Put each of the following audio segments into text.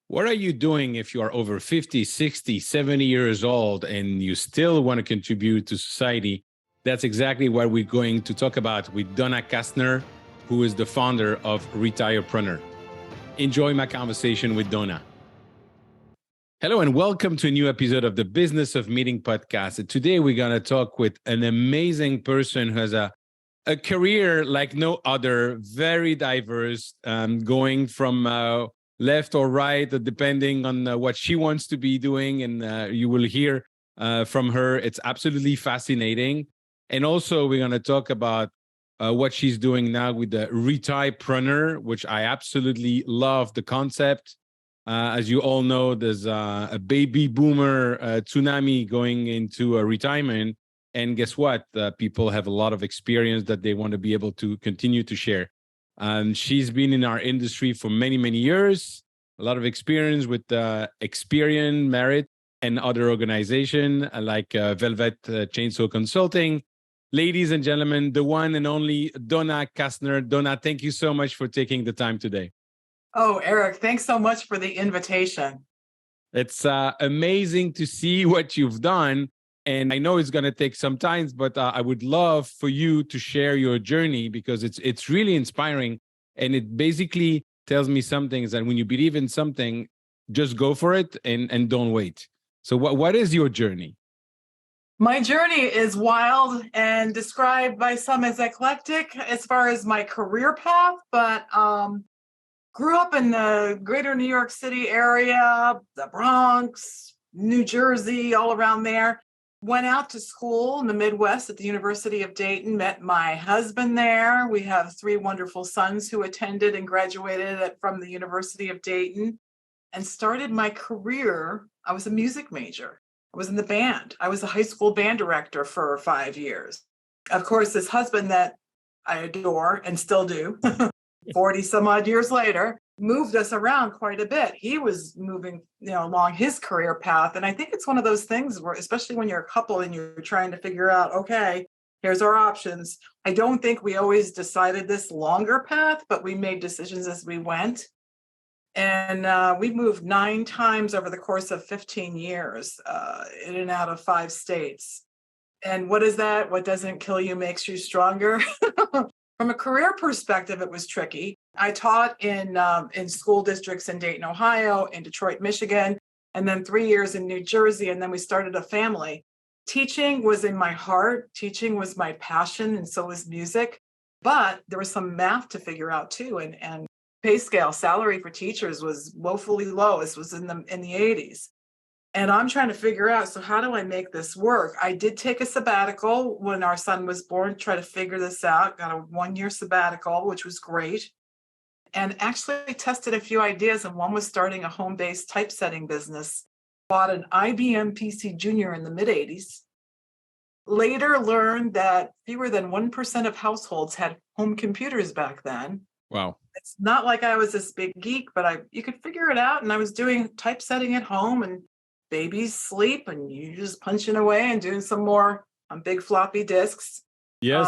What are you doing if you are over 50, 60, 70 years old and you still want to contribute to society? That's exactly what we're going to talk about with Donna Kastner, who is the founder of Retirepreneur. Enjoy my conversation with Donna. Hello and welcome to a new episode of the Business of Meeting podcast. And today we're going to talk with an amazing person who has a career like no other, very diverse, going from left or right, depending on what she wants to be doing. And you will hear from her. It's absolutely fascinating. And also, we're going to talk about what she's doing now with the Retirepreneur, which I absolutely love the concept. As you all know, there's a baby boomer tsunami going into retirement. And guess what? People have a lot of experience that they want to be able to continue to share. She's been in our industry for many, many years, a lot of experience with Experian, Merit, and other organizations like Velvet Chainsaw Consulting. Ladies and gentlemen, the one and only Donna Kastner. Donna, thank you so much for taking the time today. Oh, Eric, thanks so much for the invitation. It's amazing to see what you've done. And I know it's going to take some time, but I would love for you to share your journey because it's really inspiring. And it basically tells me something is that when you believe in something, just go for it and don't wait. So what is your journey? My journey is wild and described by some as eclectic as far as my career path, but grew up in the greater New York City area, the Bronx, New Jersey, all around there. Went out to school in the Midwest at the University of Dayton, met my husband there. We have 3 wonderful sons who attended and graduated from the University of Dayton and started my career. I was a music major. I was in the band. I was a high school band director for 5 years. Of course, this husband that I adore and still do, 40 some odd years later, moved us around quite a bit. He was moving, along his career path. And I think it's one of those things where, especially when you're a couple and you're trying to figure out, okay, here's our options. I don't think we always decided this longer path, but we made decisions as we went. And we moved 9 times over the course of 15 years, in and out of 5 states. And what is that? What doesn't kill you makes you stronger. From a career perspective, it was tricky. I taught in school districts in Dayton, Ohio, in Detroit, Michigan, and then 3 years in New Jersey. And then we started a family. Teaching was in my heart. Teaching was my passion, and so was music. But there was some math to figure out too. And pay scale, salary for teachers was woefully low. This was in the 80s. And I'm trying to figure out, so how do I make this work? I did take a sabbatical when our son was born, try to figure this out, got a 1-year sabbatical, which was great. And actually tested a few ideas. And one was starting a home-based typesetting business. Bought an IBM PC Junior in the mid-80s. Later learned that fewer than 1% of households had home computers back then. Wow. It's not like I was this big geek, but you could figure it out. And I was doing typesetting at home, and babies sleep and you just punching away and doing some more on big floppy disks. Yes,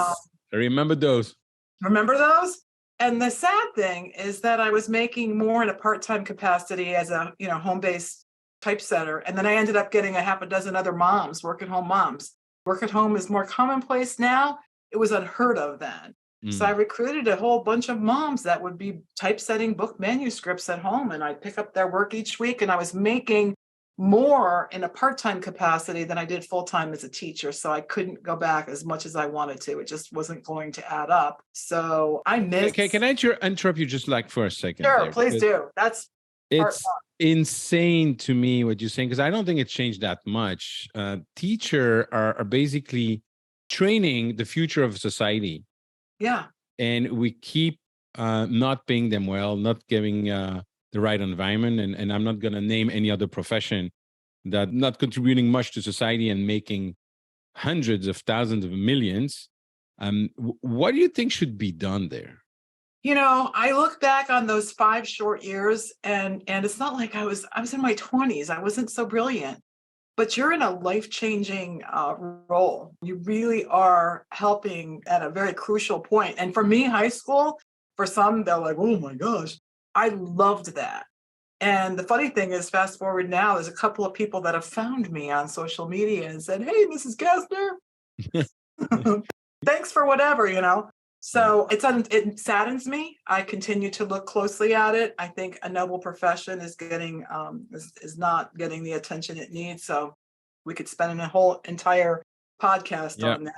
I remember those. Remember those? And the sad thing is that I was making more in a part-time capacity as a home-based typesetter. And then I ended up getting a half a dozen other moms, work-at-home moms. Work at home is more commonplace now. It was unheard of then. So I recruited a whole bunch of moms that would be typesetting book manuscripts at home. And I'd pick up their work each week. And I was making more in a part-time capacity than I did full-time as a teacher. So I couldn't go back as much as I wanted to. It just wasn't going to add up. So I missed. Okay, can I interrupt you just for a second? Sure, there? Please do. It's insane to me what you're saying, because I don't think it's changed that much. Teachers are basically training the future of society. Yeah. And we keep not paying them well, not giving the right environment. And I'm not going to name any other profession that not contributing much to society and making hundreds of thousands of millions. What do you think should be done there? I look back on those 5 short years and it's not like I was in my 20s. I wasn't so brilliant. But you're in a life-changing role. You really are helping at a very crucial point. And for me, high school, for some, they're like, oh my gosh, I loved that. And the funny thing is, fast forward now, there's a couple of people that have found me on social media and said, "Hey, Mrs. Kastner, thanks for whatever, you know." Right. So it saddens me. I continue to look closely at it. I think a noble profession is getting is not getting the attention it needs. So we could spend a whole entire podcast Yeah. on that.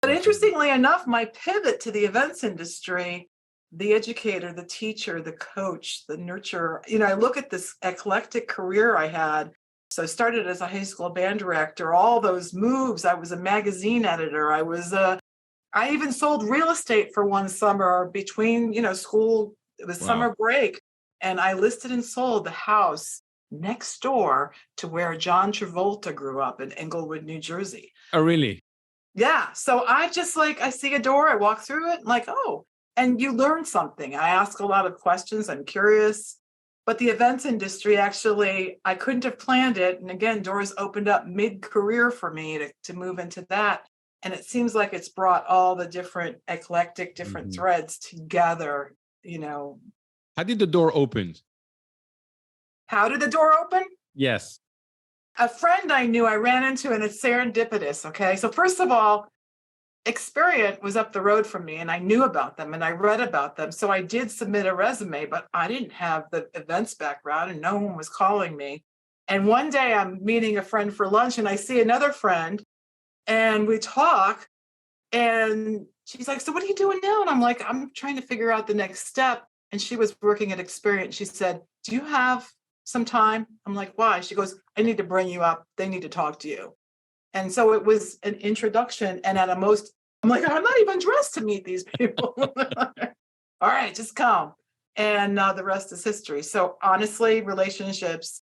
But Absolutely. interestingly enough, my pivot to the events industry, the educator, the teacher, the coach, the nurturer, you know, I look at this eclectic career I had. So I started as a high school band director, all those moves. I was a magazine editor. I even sold real estate for one summer between, you know, school, it was Wow. summer break. And I listed and sold the house next door to where John Travolta grew up in Englewood, New Jersey. Oh, really? Yeah. So I just like, I see a door, I walk through it, like, oh, and you learn something. I ask a lot of questions. I'm curious. But the events industry, actually, I couldn't have planned it. And again, doors opened up mid-career for me to move into that. And it seems like it's brought all the different eclectic, different Mhm. threads together. You know, How did the door open? how did the door open? Yes. A friend I knew I ran into, and it's serendipitous. Okay. So, first of all, Experian was up the road from me, and I knew about them and I read about them. So I did submit a resume, but I didn't have the events background and no one was calling me. And one day I'm meeting a friend for lunch and I see another friend and we talk and she's like, "So what are you doing now?" And I'm like, "I'm trying to figure out the next step." And she was working at Experian. She said, "Do you have some time?" I'm like, "Why?" She goes, "I need to bring you up. They need to talk to you." And so it was an introduction. And I'm like, I'm not even dressed to meet these people. All right, just come. And the rest is history. So honestly, relationships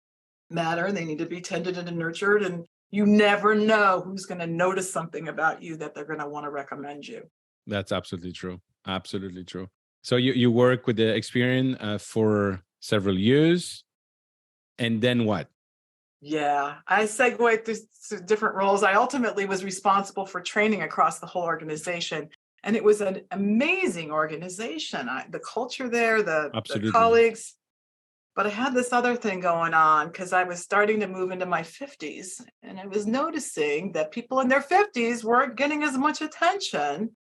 matter. They need to be tended and nurtured. And you never know who's going to notice something about you that they're going to want to recommend you. That's absolutely true. Absolutely true. So you work with the Experian for several years, and then what? Yeah, I segued through different roles. I ultimately was responsible for training across the whole organization. And it was an amazing organization. The culture there, the Absolutely. colleagues. But I had this other thing going on because I was starting to move into my 50s. And I was noticing that people in their 50s weren't getting as much attention.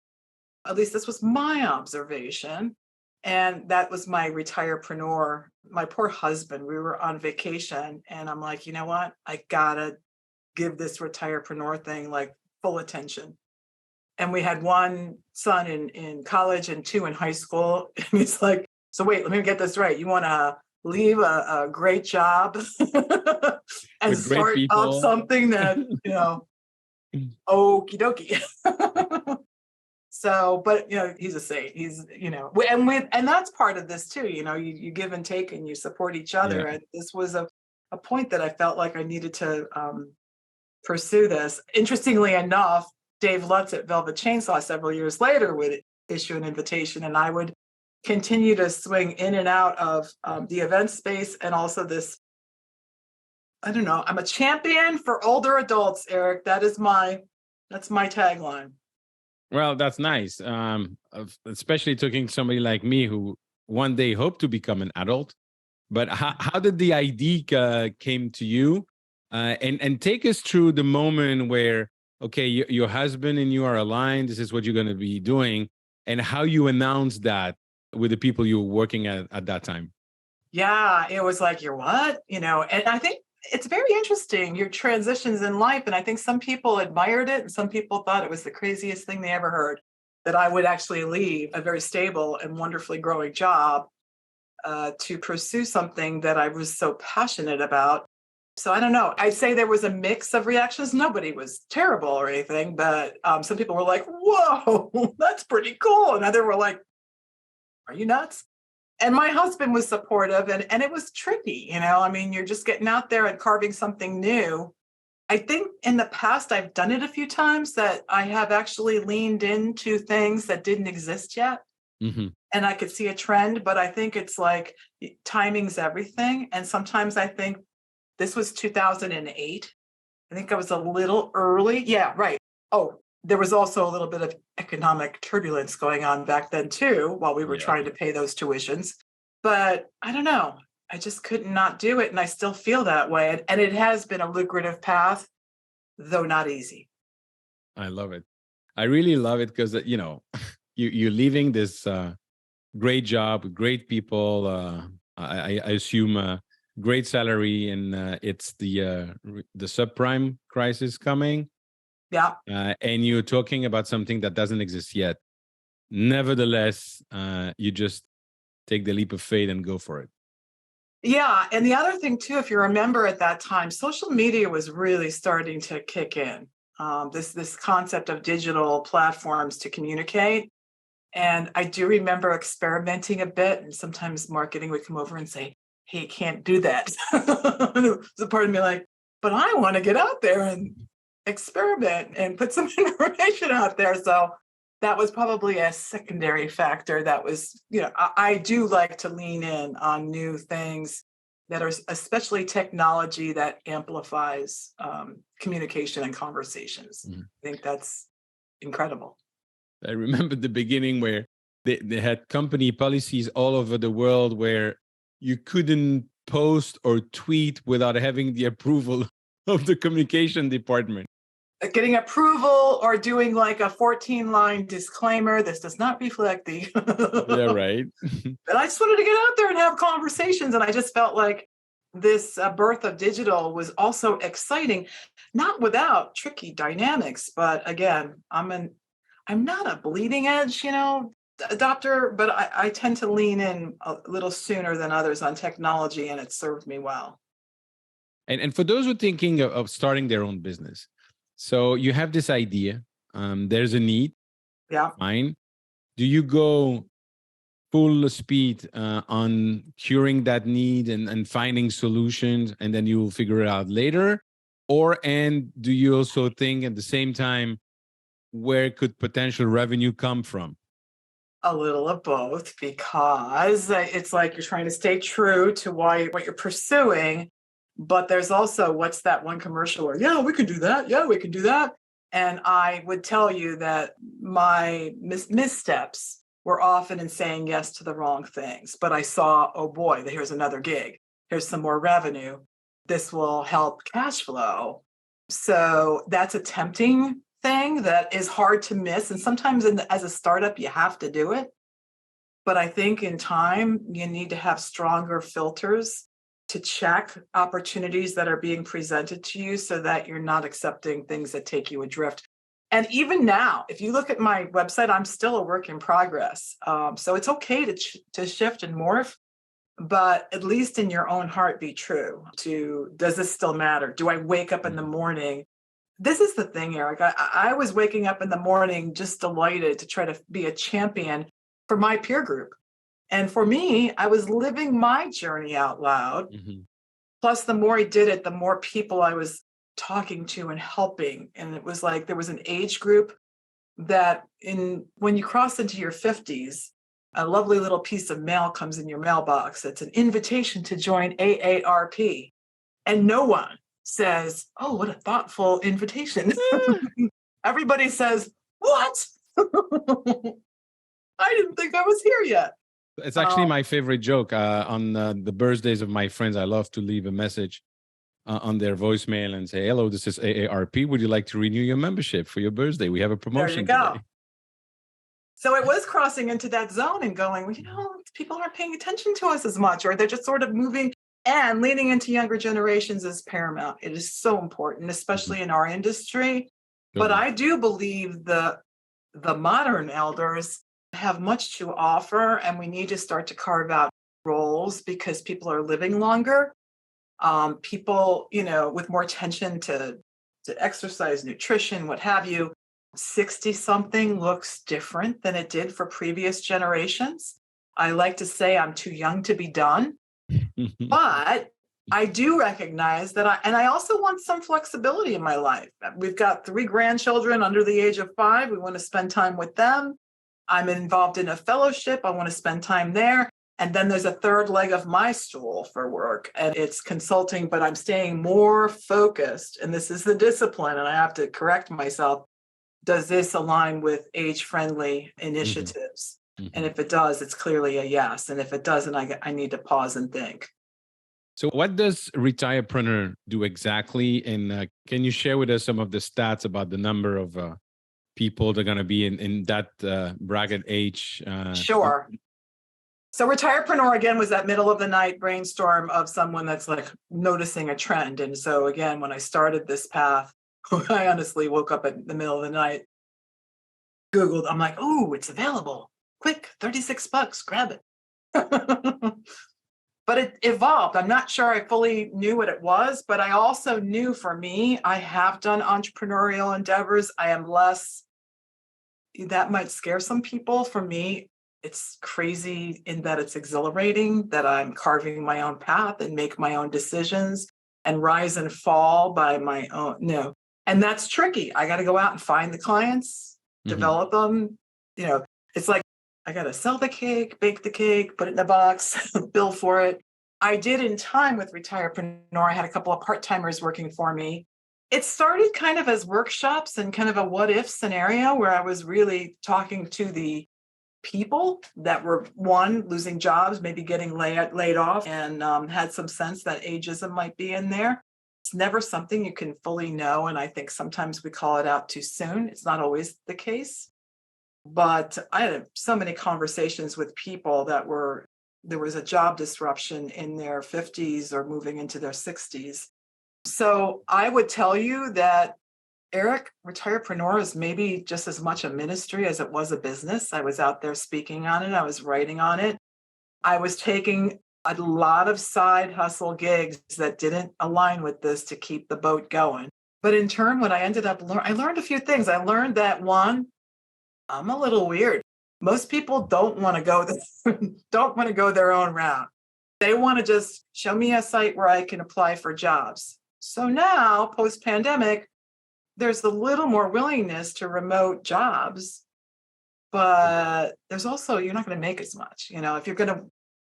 At least this was my observation. And that was my retirepreneur, my poor husband. We were on vacation and I'm like, you know what? I gotta give this retirepreneur thing like full attention. And we had one son in college and two in high school. And he's like, "So wait, let me get this right. You want to leave a great job and With great start up people. something that, you know, okie dokie." So, but you know, he's a saint. He's, you know, and that's part of this too. You know, you give and take, and you support each Yeah. other. And this was a point that I felt like I needed to pursue this. Interestingly enough, Dave Lutz at Velvet Chainsaw several years later would issue an invitation, and I would continue to swing in and out of the event space and also this. I don't know. I'm a champion for older adults, Eric. That's my tagline. Well, that's nice. Especially talking to somebody like me who one day hope to become an adult. But how did the idea came to you? And take us through the moment where, okay, your husband and you are aligned. This is what you're going to be doing, and how you announced that with the people you were working at that time. Yeah, it was like, "You're what?" You know, and I think it's very interesting, your transitions in life. And I think some people admired it and some people thought it was the craziest thing they ever heard, that I would actually leave a very stable and wonderfully growing job to pursue something that I was so passionate about. So I don't know. I'd say there was a mix of reactions. Nobody was terrible or anything, but some people were like, "Whoa, that's pretty cool." And others were like, "Are you nuts?" And my husband was supportive and it was tricky, you know. I mean, you're just getting out there and carving something new. I think in the past I've done it a few times, that I have actually leaned into things that didn't exist yet. Hmm. And I could see a trend, but I think it's like timing's everything. And sometimes I think this was 2008. I think I was a little early. Yeah, right. Oh, there was also a little bit of economic turbulence going on back then too, while we were Yeah. trying to pay those tuitions. But I don't know. I just could not do it. And I still feel that way. And it has been a lucrative path, though not easy. I love it. I really love it because, you're leaving this great job with great people. I assume great salary, and it's the subprime crisis coming. Yeah. And you're talking about something that doesn't exist yet. Nevertheless, you just take the leap of faith and go for it. Yeah. And the other thing, too, if you remember at that time, social media was really starting to kick in. This concept of digital platforms to communicate. And I do remember experimenting a bit. And sometimes marketing would come over and say, hey, you can't do that. There's a part of me like, but I want to get out there and experiment and put some information out there. So that was probably a secondary factor that was, I do like to lean in on new things that are especially technology that amplifies communication and conversations. Mhm. I think that's incredible. I remember the beginning where they had company policies all over the world where you couldn't post or tweet without having the approval of the communication department. Getting approval or doing like a 14-line disclaimer. This does not reflect the. Yeah, right. But I just wanted to get out there and have conversations. And I just felt like this birth of digital was also exciting, not without tricky dynamics. But again, I'm not a bleeding edge, adopter, but I tend to lean in a little sooner than others on technology, and it served me well. And for those who are thinking of starting their own business, so you have this idea, there's a need, Yeah. fine. Do you go full speed on curing that need and finding solutions, and then you will figure it out later? And do you also think at the same time, where could potential revenue come from? A little of both, because it's like you're trying to stay true to what you're pursuing. But there's also, what's that one commercial where, yeah, we can do that. Yeah, we can do that. And I would tell you that my missteps were often in saying yes to the wrong things. But I saw, oh boy, here's another gig. Here's some more revenue. This will help cash flow. So that's a tempting thing that is hard to miss. And sometimes as a startup, you have to do it. But I think in time, you need to have stronger filters to check opportunities that are being presented to you so that you're not accepting things that take you adrift. And even now, if you look at my website, I'm still a work in progress. So it's okay to shift and morph, but at least in your own heart, be true to, does this still matter? Do I wake up in the morning? This is the thing, Eric. I was waking up in the morning just delighted to try to be a champion for my peer group. And for me, I was living my journey out loud. Mm-hmm. Plus, the more I did it, the more people I was talking to and helping. And it was like there was an age group that when you cross into your 50s, a lovely little piece of mail comes in your mailbox. It's an invitation to join AARP. And no one says, oh, what a thoughtful invitation. Everybody says, what? I didn't think I was here yet. It's actually my favorite joke. On the birthdays of my friends, I love to leave a message on their voicemail and say, hello, this is AARP. Would you like to renew your membership for your birthday? We have a promotion There you go. today. So it was crossing into that zone and going, well, people aren't paying attention to us as much, or they're just sort of moving, and leaning into younger generations is paramount. It is so important, especially in our industry. But I do believe the modern elders have much to offer, and we need to start to carve out roles because people are living longer. People, with more attention to exercise, nutrition, what have you. 60-something looks different than it did for previous generations. I like to say I'm too young to be done, but I do recognize that I also want some flexibility in my life. We've got 3 grandchildren under the age of 5. We want to spend time with them. I'm involved in a fellowship. I want to spend time there. And then there's a third leg of my stool for work, and it's consulting, but I'm staying more focused. And this is the discipline, and I have to correct myself. Does this align with age-friendly initiatives? Mm-hmm. And if it does, it's clearly a yes. And if it doesn't, I need to pause and think. So what does Retirepreneur do exactly? And can you share with us some of the stats about the number of people that are going to be in that bracket age? Sure. So Retirepreneur, again, was that middle of the night brainstorm of someone that's like noticing a trend. And so again, when I started this path, I honestly woke up in the middle of the night, Googled, I'm like, oh, it's available. Quick, $36, grab it. But it evolved. I'm not sure I fully knew what it was, but I also knew for me, I have done entrepreneurial endeavors. I am less, that might scare some people. For me, it's crazy in that it's exhilarating that I'm carving my own path and make my own decisions and rise and fall by my own. No. And that's tricky. I got to go out and find the clients, develop them. It's like, I got to sell the cake, bake the cake, put it in a box, bill for it. I did in time with Retirepreneur. I had a couple of part-timers working for me. It started kind of as workshops and kind of a what-if scenario where I was really talking to the people that were, one, losing jobs, maybe getting laid off, and had some sense that ageism might be in there. It's never something you can fully know, and I think sometimes we call it out too soon. It's not always the case. But I had so many conversations with people there was a job disruption in their 50s or moving into their 60s. So I would tell you that, Eric, Retirepreneur is maybe just as much a ministry as it was a business. I was out there speaking on it. I was writing on it. I was taking a lot of side hustle gigs that didn't align with this to keep the boat going. But in turn, what I ended up learning, I learned a few things. I learned that, one, I'm a little weird. Most people don't want to go their own route. They want to just show me a site where I can apply for jobs. So now, post-pandemic, there's a little more willingness to remote jobs, but there's also, you're not going to make as much. If you're going to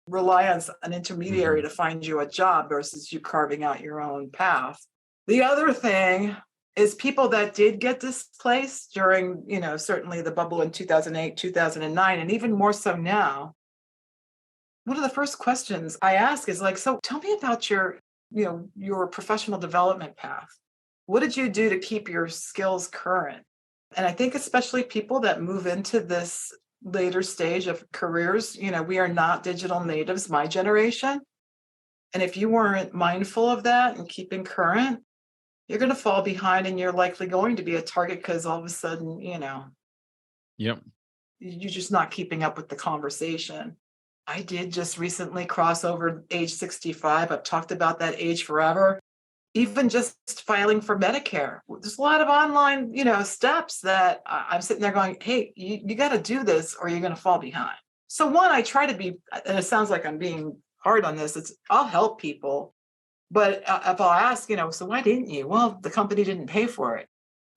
rely on an intermediary to find you a job versus you carving out your own path. The other thing is people that did get displaced during, certainly the bubble in 2008, 2009, and even more so now. One of the first questions I ask is like, so tell me about your professional development path. What did you do to keep your skills current? And I think especially people that move into this later stage of careers, we are not digital natives, my generation. And if you weren't mindful of that and keeping current, you're going to fall behind and you're likely going to be a target because all of a sudden, Yep. You're just not keeping up with the conversation. I did just recently cross over age 65. I've talked about that age forever. Even just filing for Medicare. There's a lot of online, steps that I'm sitting there going, hey, you got to do this or you're going to fall behind. So one, I try to be, and it sounds like I'm being hard on this, I'll help people. But if I'll ask, so why didn't you? Well, the company didn't pay for it.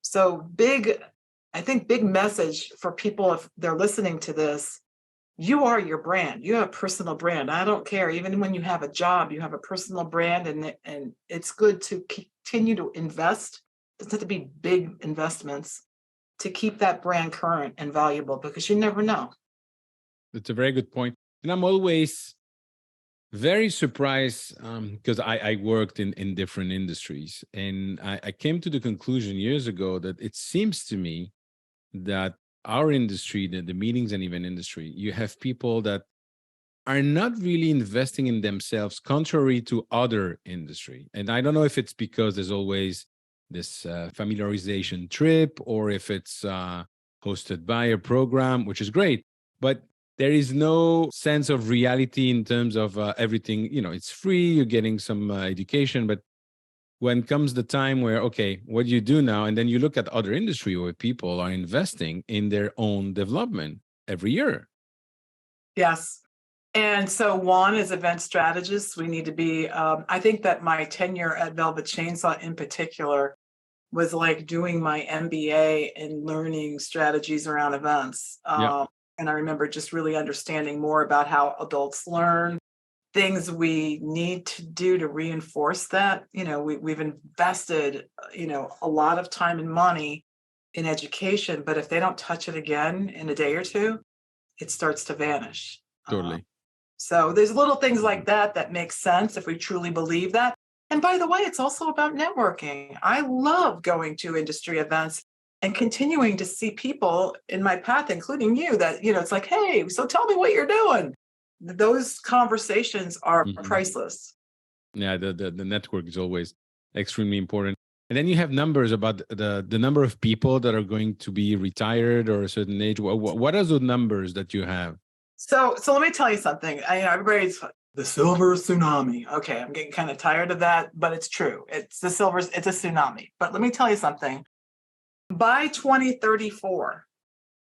So big message for people if they're listening to this, you are your brand. You have a personal brand. I don't care. Even when you have a job, you have a personal brand, and it's good to continue to invest. It doesn't have to be big investments to keep that brand current and valuable because you never know. That's a very good point. And I'm always very surprised because I worked in different industries, and I came to the conclusion years ago that it seems to me that our industry, the meetings and event industry, you have people that are not really investing in themselves, contrary to other industry. And I don't know if it's because there's always this familiarization trip, or if it's hosted by a program, which is great, but there is no sense of reality in terms of everything. It's free, you're getting some education, but when comes the time where, okay, what do you do now? And then you look at other industry where people are investing in their own development every year. Yes. And so one is event strategists. We need to be, I think that my tenure at Velvet Chainsaw in particular was like doing my MBA and learning strategies around events. And I remember just really understanding more about how adults learn, things we need to do to reinforce that. We've invested, a lot of time and money in education, but if they don't touch it again in a day or two, it starts to vanish. Totally. So there's little things like that that make sense if we truly believe that. And by the way, it's also about networking. I love going to industry events and continuing to see people in my path, including you, that, it's like, hey, so tell me what you're doing. Those conversations are priceless. Yeah, the network is always extremely important. And then you have numbers about the number of people that are going to be retired or a certain age. What are the numbers that you have? So let me tell you something. Everybody's the silver tsunami. Okay, I'm getting kind of tired of that, but it's true. It's a tsunami. But let me tell you something. By 2034,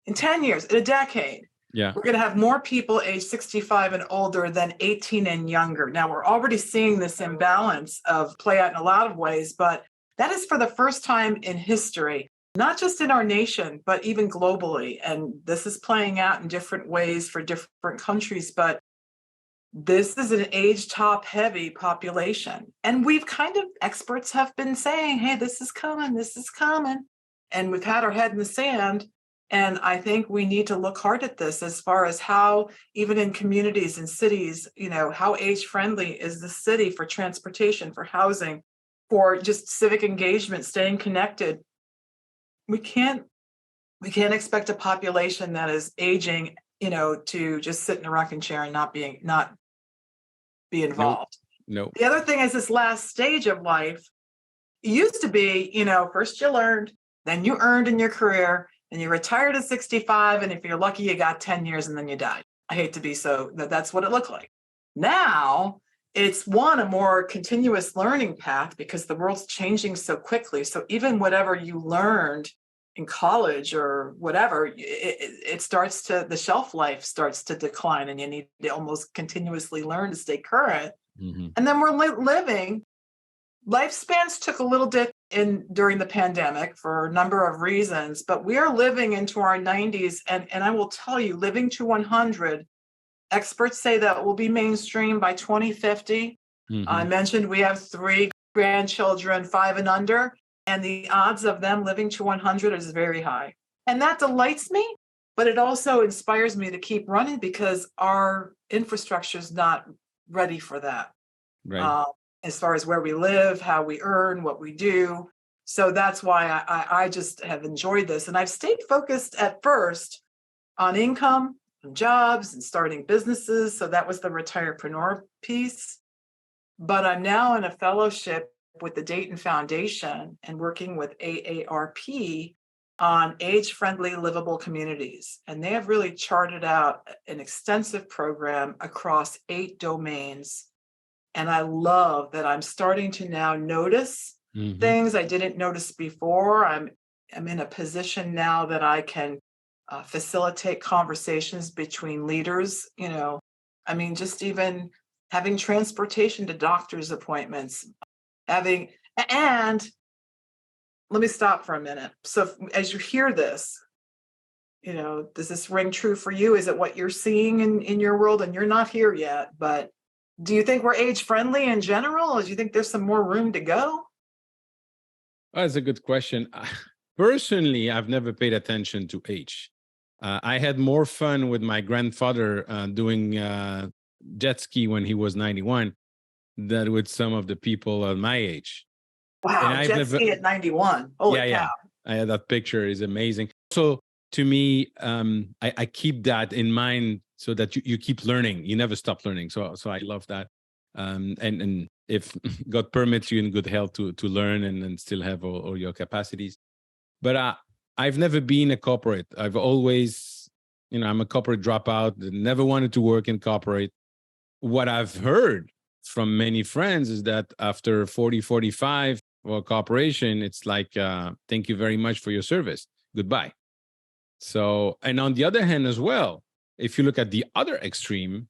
in 10 years, in a decade, we're going to have more people age 65 and older than 18 and younger. Now, we're already seeing this imbalance of play out in a lot of ways, but that is for the first time in history, not just in our nation, but even globally. And this is playing out in different ways for different countries, but this is an age top heavy population. And experts have been saying, hey, this is coming. And we've had our head in the sand. And I think we need to look hard at this as far as how, even in communities and cities, how age friendly is the city for transportation, for housing, for just civic engagement, staying connected. We can't expect a population that is aging, to just sit in a rocking chair and not be involved. No. The other thing is this last stage of life. It used to be, first you learned, then you earned in your career, and you retired at 65. And if you're lucky, you got 10 years and then you died. I hate to be that's what it looked like. Now it's a more continuous learning path because the world's changing so quickly. So even whatever you learned in college or whatever, the shelf life starts to decline, and you need to almost continuously learn to stay current. And then we're living. Lifespans took a little dip during the pandemic for a number of reasons, but we are living into our 90s. And I will tell you, living to 100, experts say that will be mainstream by 2050. I mentioned we have 3 grandchildren, 5 and under, and the odds of them living to 100 is very high. And that delights me, but it also inspires me to keep running because our infrastructure is not ready for that. Right. As far as where we live, how we earn, what we do. So that's why I just have enjoyed this. And I've stayed focused at first on income, and jobs, and starting businesses. So that was the Retirepreneur piece. But I'm now in a fellowship with the Dayton Foundation and working with AARP on age-friendly livable communities. And they have really charted out an extensive program across 8 domains. And I love that I'm starting to now notice things I didn't notice before. I'm in a position now that I can facilitate conversations between leaders, just even having transportation to doctor's appointments, and let me stop for a minute. So as you hear this, does this ring true for you? Is it what you're seeing in your world? And you're not here yet, but do you think we're age friendly in general, or do you think there's some more room to go? That's a good question. Personally, I've never paid attention to age. I had more fun with my grandfather doing jet ski when he was 91 than with some of the people at my age. Wow, ski at 91. Holy cow. Yeah. I had that picture. Is amazing. So to me, I keep that in mind so that you keep learning. You never stop learning. So I love that. And if God permits you in good health to learn and still have all your capacities. But I've never been a corporate. I've always, I'm a corporate dropout, never wanted to work in corporate. What I've heard from many friends is that after 40, 45 for a corporation, it's like, thank you very much for your service. Goodbye. So, and on the other hand as well, if you look at the other extreme,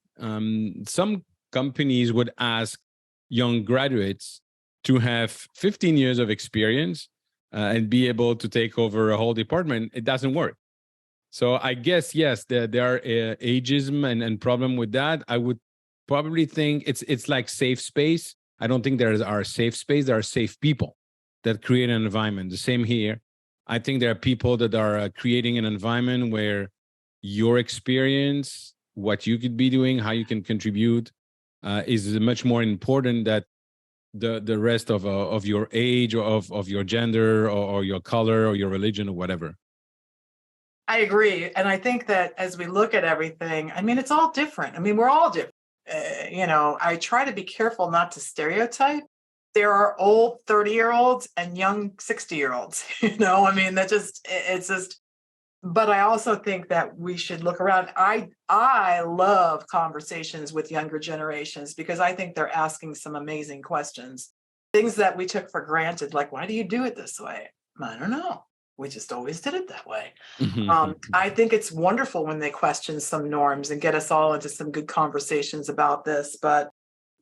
some companies would ask young graduates to have 15 years of experience and be able to take over a whole department. It doesn't work. So I guess, yes, there are ageism and problem with that. I would probably think it's like safe space. I don't think there are safe space. There are safe people that create an environment. The same here. I think there are people that are creating an environment where your experience what you could be doing, how you can contribute, is much more important that the rest of your age, or of your gender, or your color, or your religion, or whatever. I agree. And I think that as we look at everything, I mean, it's all different. I mean, we're all different. I try to be careful not to stereotype. There are old 30-year-olds and young 60-year-olds, I mean, it's just, but I also think that we should look around. I love conversations with younger generations because I think they're asking some amazing questions, things that we took for granted, like, why do you do it this way? I don't know. We just always did it that way. I think it's wonderful when they question some norms and get us all into some good conversations about this. But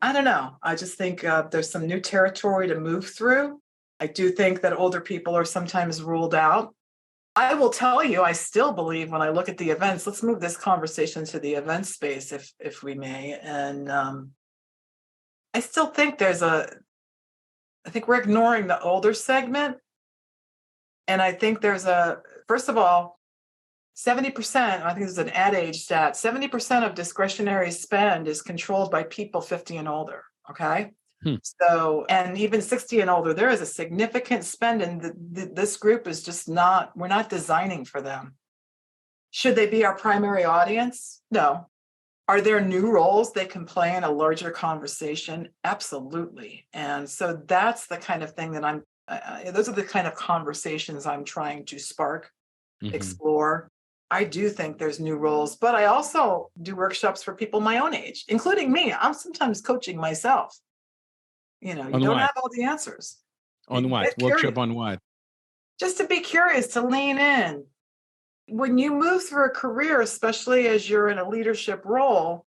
I don't know. I just think there's some new territory to move through. I do think that older people are sometimes ruled out. I will tell you, I still believe when I look at the events, let's move this conversation to the event space, if we may. And I still think I think we're ignoring the older segment. And I think first of all, 70%, I think there's an ad age stat, 70% of discretionary spend is controlled by people 50 and older, okay? So, and even 60 and older, there is a significant spend, and this group is just we're not designing for them. Should they be our primary audience? No. Are there new roles they can play in a larger conversation? Absolutely. And so that's the kind of thing that those are the kind of conversations I'm trying to spark, explore. I do think there's new roles, but I also do workshops for people my own age, including me. I'm sometimes coaching myself. You don't have all the answers. On what? Workshop on what? Just to be curious, to lean in. When you move through a career, especially as you're in a leadership role,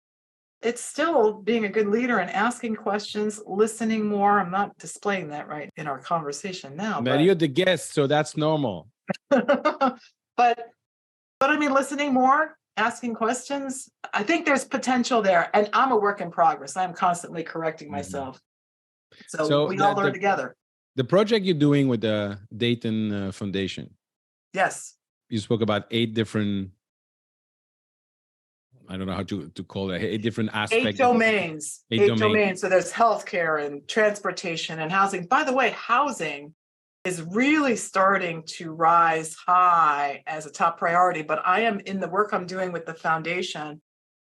it's still being a good leader and asking questions, listening more. I'm not displaying that right in our conversation now. But you're the guest, so that's normal. But I mean, listening more, asking questions, I think there's potential there. And I'm a work in progress. I'm constantly correcting myself. So we all learn together. The project you're doing with the Dayton Foundation. Yes. You spoke about 8 different, I don't know how to call it, 8 different aspects. 8 domains. 8 domains. So there's healthcare and transportation and housing. By the way, housing is really starting to rise high as a top priority. But I am, in the work I'm doing with the foundation,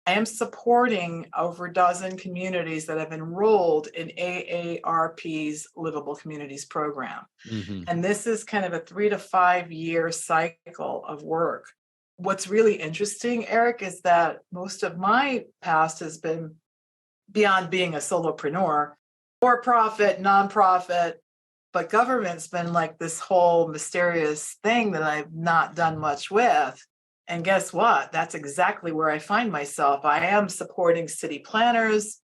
I am supporting over a dozen communities that have enrolled in AARP's Livable Communities program. And this is kind of a 3 to 5 year cycle of work. What's really interesting, Eric, is that most of my past has been beyond being a solopreneur, for-profit, nonprofit, but government's been like this whole mysterious thing that I've not done much with. And guess what? That's exactly where I find myself. I am supporting city planners,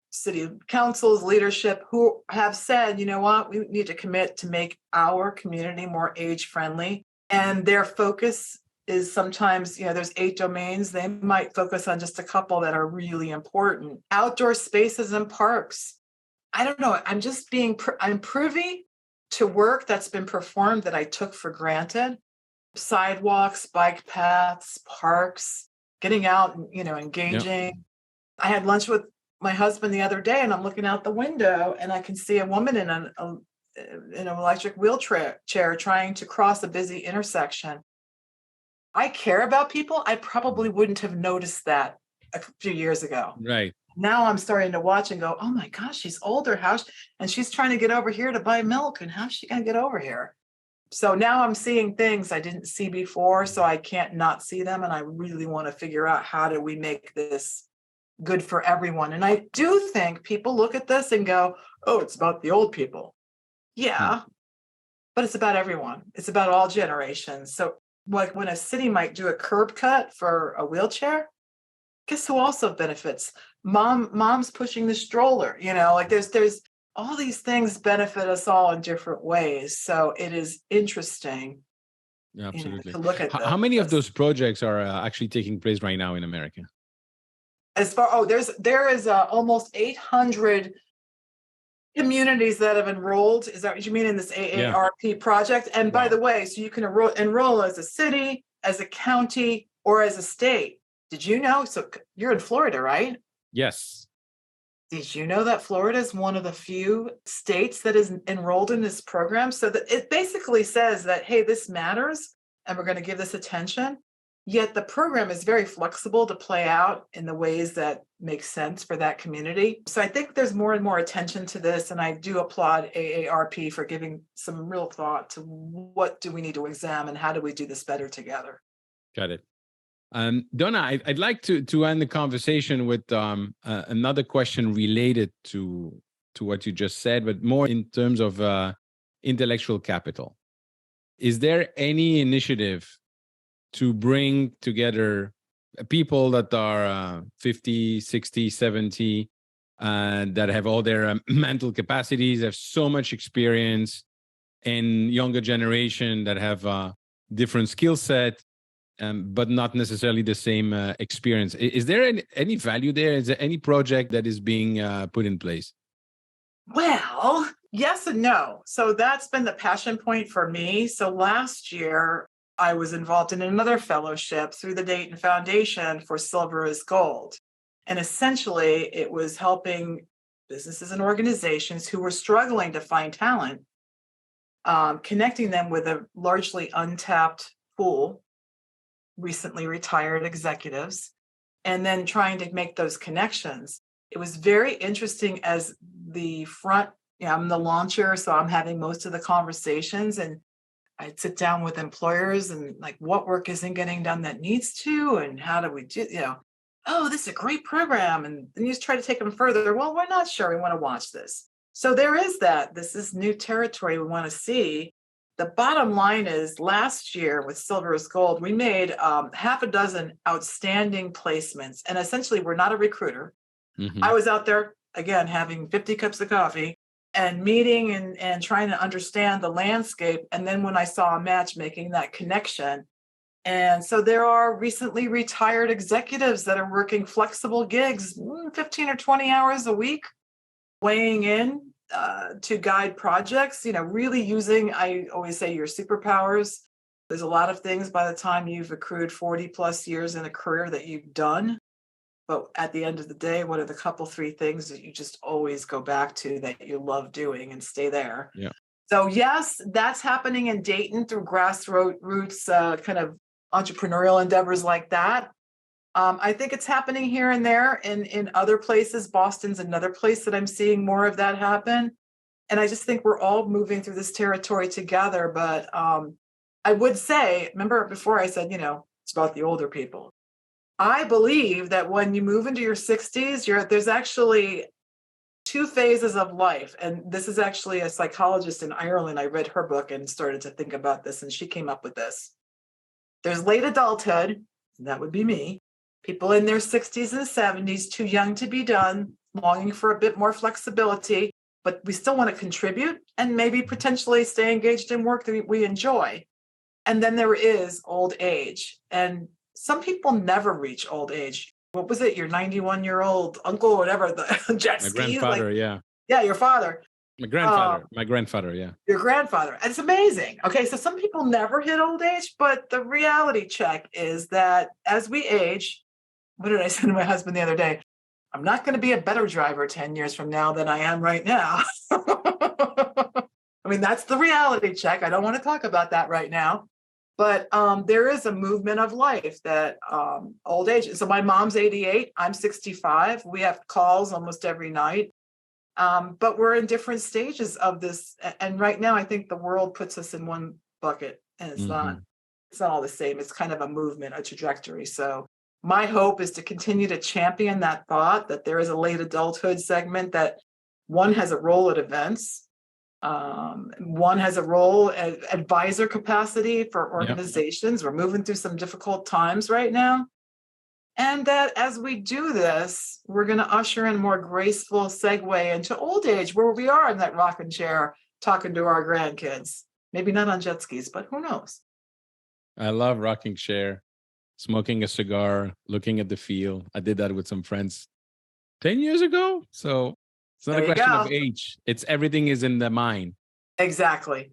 city councils, leadership who have said, you know what, we need to commit to make our community more age-friendly. And their focus is sometimes, there's 8 domains. They might focus on just a couple that are really important. Outdoor spaces and parks. I don't know. I'm privy to work that's been performed that I took for granted. Sidewalks, bike paths, parks, getting out and, engaging. Yep. I had lunch with my husband the other day and I'm looking out the window and I can see a woman in an electric wheelchair trying to cross a busy intersection. I care about people. I probably wouldn't have noticed that a few years ago. Right. Now I'm starting to watch and go, oh my gosh, she's older. And she's trying to get over here to buy milk. And how's she going to get over here? So now I'm seeing things I didn't see before, so I can't not see them. And I really want to figure out how do we make this good for everyone. And I do think people look at this and go, oh, it's about the old people. Yeah, but it's about everyone. It's about all generations. So like when a city might do a curb cut for a wheelchair, guess who also benefits? Mom's pushing the stroller, there's all these things benefit us all in different ways. So it is interesting. Absolutely. To look at how many of those projects are actually taking place right now in America? There is almost 800 communities that have enrolled. Is that what you mean in this AARP project? And by the way, so you can enroll as a city, as a county, or as a state. Did you know? So you're in Florida, right? Yes. Did you know that Florida is one of the few states that is enrolled in this program? So that it basically says that, hey, this matters and we're going to give this attention. Yet the program is very flexible to play out in the ways that make sense for that community. So I think there's more and more attention to this. And I do applaud AARP for giving some real thought to what do we need to examine? How do we do this better together? Got it. Donna, I'd like to end the conversation with another question related to what you just said, but more in terms of intellectual capital. Is there any initiative to bring together people that are 50, 60, 70, that have all their mental capacities, have so much experience, and younger generation that have different skill set, but not necessarily the same experience? Is there any value there? Is there any project that is being put in place? Well, yes and no. So that's been the passion point for me. So last year, I was involved in another fellowship through the Dayton Foundation for Silver is Gold. And essentially, it was helping businesses and organizations who were struggling to find talent, connecting them with a largely untapped pool, recently retired executives, and then trying to make those connections. It was very interesting as the front, I'm the launcher, so I'm having most of the conversations, and I'd sit down with employers and like, what work isn't getting done that needs to, and how do we do, oh, this is a great program. And then you just try to take them further. Well, we're not sure. We want to watch this. So there is that. This is new territory we want to see. The bottom line is last year with Silver is Gold, we made half a dozen outstanding placements. And essentially, we're not a recruiter. Mm-hmm. I was out there, again, having 50 cups of coffee and meeting and trying to understand the landscape. And then when I saw a match, making that connection. And so there are recently retired executives that are working flexible gigs, 15 or 20 hours a week, weighing in to guide projects, really using, I always say, your superpowers. There's a lot of things by the time you've accrued 40 plus years in a career that you've done. But at the end of the day, what are the couple, three things that you just always go back to that you love doing and stay there? Yeah. So yes, that's happening in Dayton through grassroots kind of entrepreneurial endeavors like that. I think it's happening here and there in other places. Boston's another place that I'm seeing more of that happen. And I just think we're all moving through this territory together. But I would say, remember before I said, it's about the older people. I believe that when you move into your 60s, there's actually two phases of life. And this is actually a psychologist in Ireland. I read her book and started to think about this, and she came up with this. There's late adulthood, and that would be me. People in their 60s and 70s, too young to be done, longing for a bit more flexibility, but we still want to contribute and maybe potentially stay engaged in work that we enjoy. And then there is old age. And some people never reach old age. What was it? Your 91-year-old uncle, whatever, the jet ski. My grandfather, yeah. Yeah, your father. My grandfather, yeah. Your grandfather. And it's amazing. Okay, so some people never hit old age, but the reality check is that as we age, what did I say to my husband the other day? I'm not going to be a better driver 10 years from now than I am right now. I mean, that's the reality check. I don't want to talk about that right now. But there is a movement of life that old age. So my mom's 88. I'm 65. We have calls almost every night. But we're in different stages of this. And right now, I think the world puts us in one bucket, and it's not all the same. It's kind of a movement, a trajectory. So my hope is to continue to champion that thought that there is a late adulthood segment, that one has a role at events. One has a role at advisor capacity for organizations. Yep. We're moving through some difficult times right now. And that as we do this, we're going to usher in more graceful segue into old age, where we are in that rocking chair talking to our grandkids. Maybe not on jet skis, but who knows? I love rocking chair, smoking a cigar, looking at the field. I did that with some friends 10 years ago. So it's not a question of age. It's everything is in the mind. Exactly.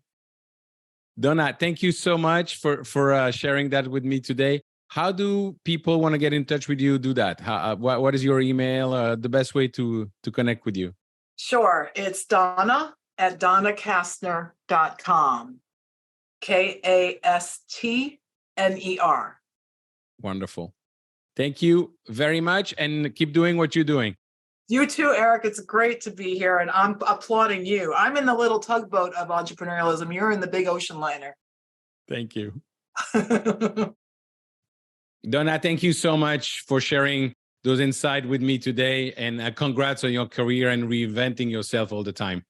Donna, thank you so much for sharing that with me today. How do people want to get in touch with you do that? What is your email? The best way to connect with you? Sure. It's Donna at donnakastner.com. Kastner. Wonderful. Thank you very much, and keep doing what you're doing. You too, Eric. It's great to be here, and I'm applauding you. I'm in the little tugboat of entrepreneurialism. You're in the big ocean liner. Thank you. Donna, thank you so much for sharing those insights with me today, and congrats on your career and reinventing yourself all the time.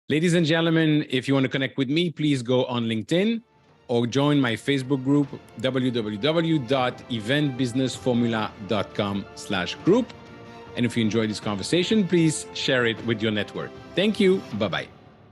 Ladies and gentlemen, if you want to connect with me, please go on LinkedIn or join my Facebook group, www.eventbusinessformula.com/group. And if you enjoyed this conversation, please share it with your network. Thank you. Bye-bye.